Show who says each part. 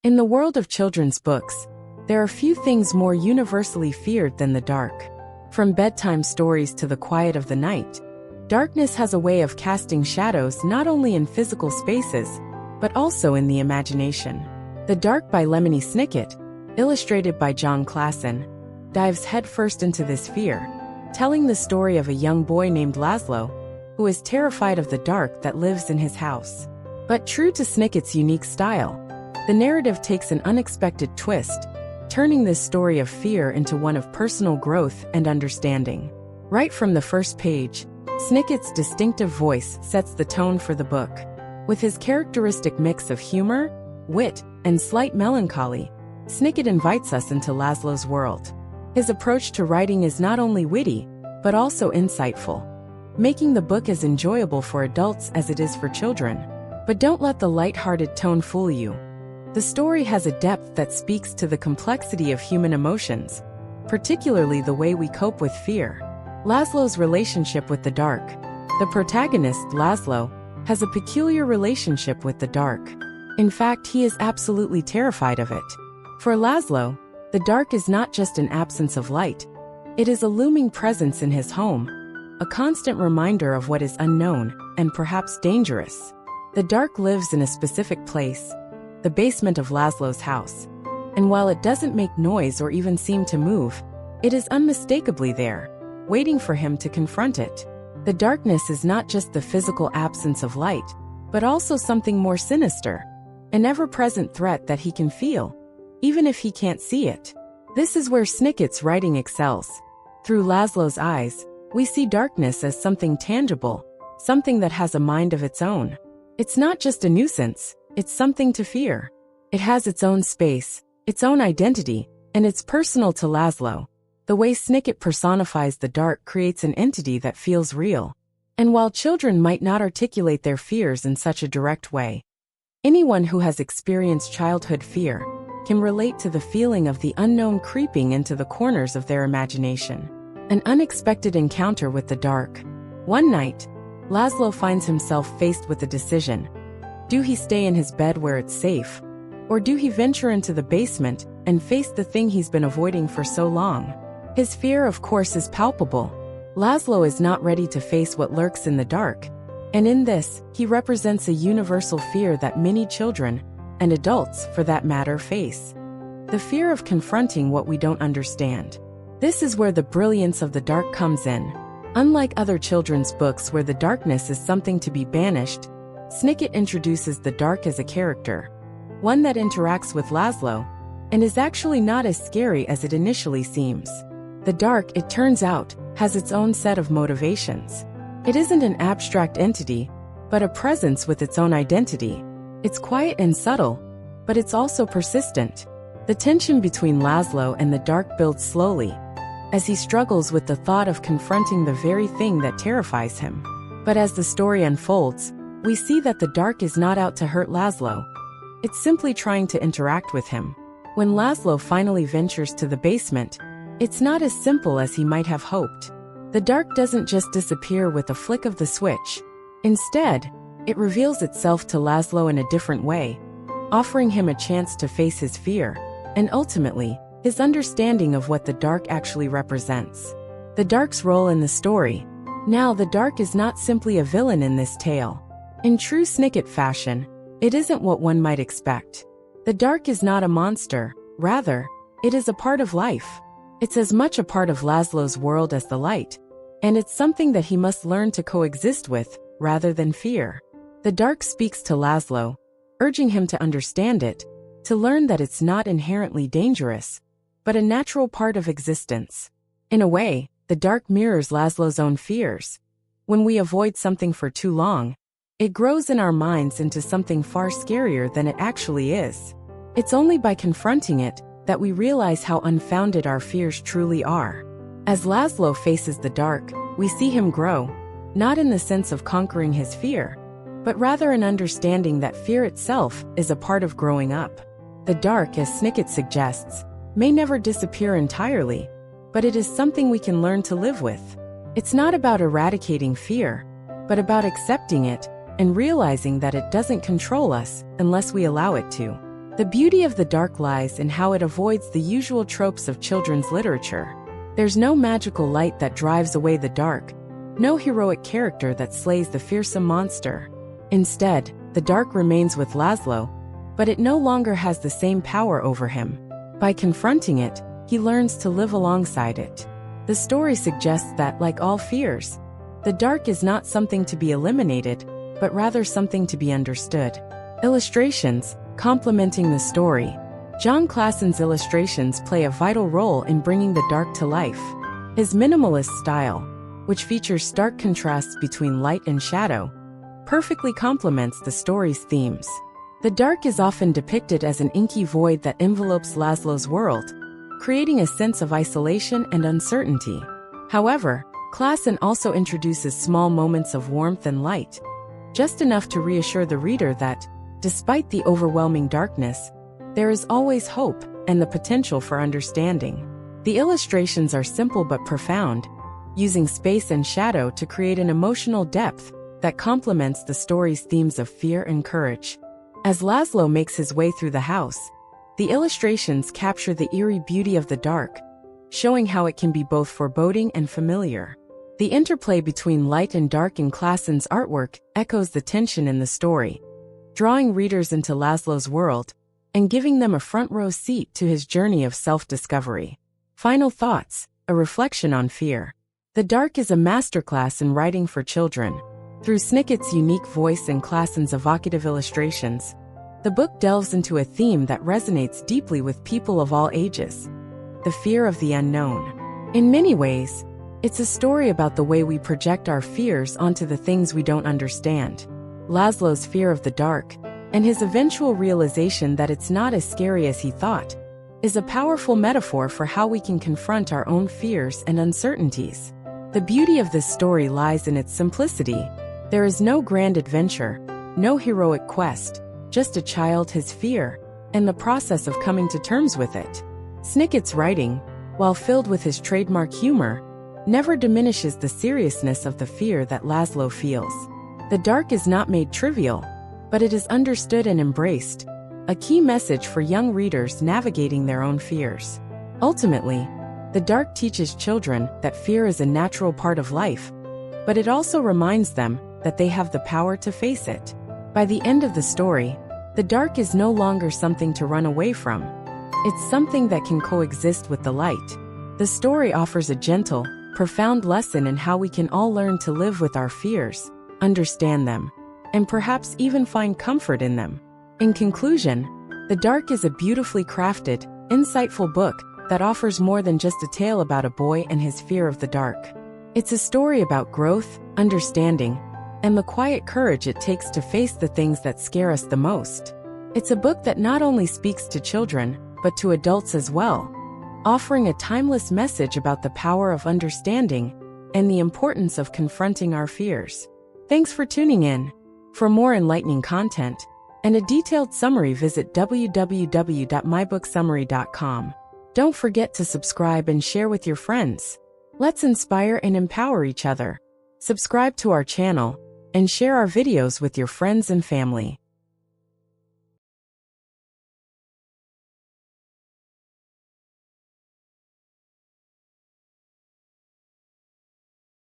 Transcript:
Speaker 1: In the world of children's books, there are few things more universally feared than the dark. From bedtime stories to the quiet of the night, darkness has a way of casting shadows not only in physical spaces, but also in the imagination. The Dark by Lemony Snicket, illustrated by John Klassen, dives headfirst into this fear, telling the story of a young boy named Laszlo, who is terrified of the dark that lives in his house. But true to Snicket's unique style, the narrative takes an unexpected twist, turning this story of fear into one of personal growth and understanding. Right from the first page, Snicket's distinctive voice sets the tone for the book. With his characteristic mix of humor, wit, and slight melancholy, Snicket invites us into Laszlo's world. His approach to writing is not only witty, but also insightful, making the book as enjoyable for adults as it is for children. But don't let the light-hearted tone fool you. The story has a depth that speaks to the complexity of human emotions, particularly the way we cope with fear. Laszlo's relationship with the dark. The protagonist, Laszlo, has a peculiar relationship with the dark. In fact, he is absolutely terrified of it. For Laszlo, the dark is not just an absence of light. It is a looming presence in his home, a constant reminder of what is unknown and perhaps dangerous. The dark lives in a specific place, the basement of Laszlo's house. And while it doesn't make noise or even seem to move, it is unmistakably there, waiting for him to confront it. The darkness is not just the physical absence of light, but also something more sinister, an ever-present threat that he can feel, even if he can't see it. This is where Snicket's writing excels. Through Laszlo's eyes, we see darkness as something tangible, something that has a mind of its own. It's not just a nuisance, it's something to fear. It has its own space, its own identity, and it's personal to Laszlo. The way Snicket personifies the dark creates an entity that feels real. And while children might not articulate their fears in such a direct way, anyone who has experienced childhood fear can relate to the feeling of the unknown creeping into the corners of their imagination. An unexpected encounter with the dark. One night, Laszlo finds himself faced with a decision. Do he stay in his bed where it's safe? Or do he venture into the basement and face the thing he's been avoiding for so long? His fear, of course, is palpable. Laszlo is not ready to face what lurks in the dark. And in this, he represents a universal fear that many children, and adults for that matter, face. The fear of confronting what we don't understand. This is where the brilliance of the dark comes in. Unlike other children's books where the darkness is something to be banished, Snicket introduces the dark as a character, one that interacts with Laszlo, and is actually not as scary as it initially seems. The dark, it turns out, has its own set of motivations. It isn't an abstract entity, but a presence with its own identity. It's quiet and subtle, but it's also persistent. The tension between Laszlo and the dark builds slowly, as he struggles with the thought of confronting the very thing that terrifies him. But as the story unfolds, we see that the dark is not out to hurt Laszlo. It's simply trying to interact with him. When Laszlo finally ventures to the basement, it's not as simple as he might have hoped. The dark doesn't just disappear with a flick of the switch. Instead, it reveals itself to Laszlo in a different way, offering him a chance to face his fear, and ultimately, his understanding of what the dark actually represents. The dark's role in the story. Now, the dark is not simply a villain in this tale. In true Snicket fashion, it isn't what one might expect. The dark is not a monster, rather, it is a part of life. It's as much a part of Laszlo's world as the light, and it's something that he must learn to coexist with, rather than fear. The dark speaks to Laszlo, urging him to understand it, to learn that it's not inherently dangerous, but a natural part of existence. In a way, the dark mirrors Laszlo's own fears. When we avoid something for too long, it grows in our minds into something far scarier than it actually is. It's only by confronting it that we realize how unfounded our fears truly are. As Laszlo faces the dark, we see him grow, not in the sense of conquering his fear, but rather in understanding that fear itself is a part of growing up. The dark, as Snicket suggests, may never disappear entirely, but it is something we can learn to live with. It's not about eradicating fear, but about accepting it and realizing that it doesn't control us unless we allow it to. The beauty of the dark lies in how it avoids the usual tropes of children's literature. There's no magical light that drives away the dark, no heroic character that slays the fearsome monster. Instead, the dark remains with Laszlo, but it no longer has the same power over him. By confronting it, he learns to live alongside it. The story suggests that, like all fears, the dark is not something to be eliminated, but rather something to be understood. Illustrations, complementing the story. John Klassen's illustrations play a vital role in bringing the dark to life. His minimalist style, which features stark contrasts between light and shadow, perfectly complements the story's themes. The dark is often depicted as an inky void that envelopes Laszlo's world, creating a sense of isolation and uncertainty. However, Klassen also introduces small moments of warmth and light, just enough to reassure the reader that, despite the overwhelming darkness, there is always hope and the potential for understanding. The illustrations are simple but profound, using space and shadow to create an emotional depth that complements the story's themes of fear and courage. As Laszlo makes his way through the house, the illustrations capture the eerie beauty of the dark, showing how it can be both foreboding and familiar. The interplay between light and dark in Klassen's artwork echoes the tension in the story, drawing readers into Laszlo's world and giving them a front-row seat to his journey of self-discovery. Final thoughts, a reflection on fear. The dark is a masterclass in writing for children. Through Snicket's unique voice and Klassen's evocative illustrations, the book delves into a theme that resonates deeply with people of all ages: the fear of the unknown. In many ways, it's a story about the way we project our fears onto the things we don't understand. Laszlo's fear of the dark, and his eventual realization that it's not as scary as he thought, is a powerful metaphor for how we can confront our own fears and uncertainties. The beauty of this story lies in its simplicity. There is no grand adventure, no heroic quest, just a child, his fear, and the process of coming to terms with it. Snicket's writing, while filled with his trademark humor, never diminishes the seriousness of the fear that Laszlo feels. The dark is not made trivial, but it is understood and embraced, a key message for young readers navigating their own fears. Ultimately, the dark teaches children that fear is a natural part of life, but it also reminds them that they have the power to face it. By the end of the story, the dark is no longer something to run away from. It's something that can coexist with the light. The story offers a gentle, profound lesson in how we can all learn to live with our fears, understand them, and perhaps even find comfort in them. In conclusion, The Dark is a beautifully crafted, insightful book that offers more than just a tale about a boy and his fear of the dark. It's a story about growth, understanding, and the quiet courage it takes to face the things that scare us the most. It's a book that not only speaks to children, but to adults as well, offering a timeless message about the power of understanding and the importance of confronting our fears. Thanks for tuning in. For more enlightening content and a detailed summary, visit www.mybooksummary.com. Don't forget to subscribe and share with your friends. Let's inspire and empower each other. Subscribe to our channel and share our videos with your friends and family.